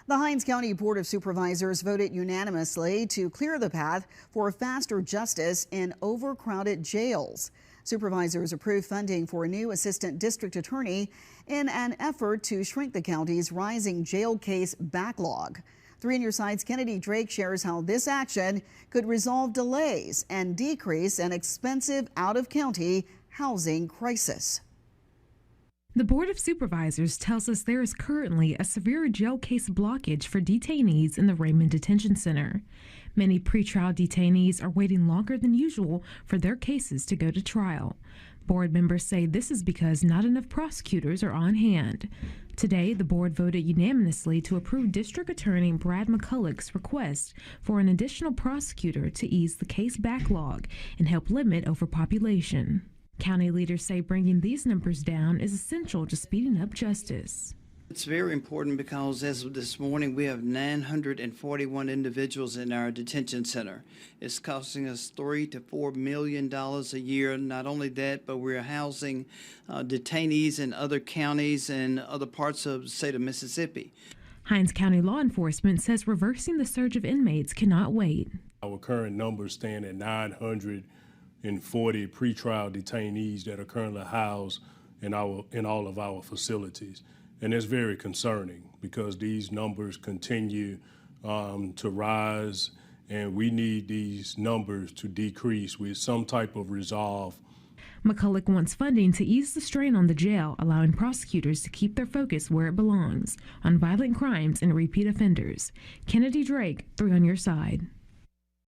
The Hinds County Board of Supervisors voted unanimously to clear the path for faster justice in overcrowded jails. Supervisors approved funding for a new assistant district attorney in an effort to shrink the county's rising jail case backlog. 3 on Your Side's Kennedy Drake shares how this action could resolve delays and decrease an expensive out-of-county housing crisis. The Board of Supervisors tells us there is currently a severe jail case blockage for detainees in the Raymond Detention Center. Many pretrial detainees are waiting longer than usual for their cases to go to trial. Board members say this is because not enough prosecutors are on hand. Today, the board voted unanimously to approve District Attorney Brad McCulloch's request for an additional prosecutor to ease the case backlog and help limit overpopulation. County leaders say bringing these numbers down is essential to speeding up justice. It's very important because as of this morning, we have 941 individuals in our detention center. It's costing us $3 to $4 million a year. Not only that, but we're housing detainees in other counties and other parts of the state of Mississippi. Hinds County law enforcement says reversing the surge of inmates cannot wait. Our current numbers stand at 940 pretrial detainees that are currently housed in all of our facilities. And it's very concerning because these numbers continue to rise, and we need these numbers to decrease with some type of resolve. McCulloch wants funding to ease the strain on the jail, allowing prosecutors to keep their focus where it belongs, on violent crimes and repeat offenders. Kennedy Drake, 3 on Your Side.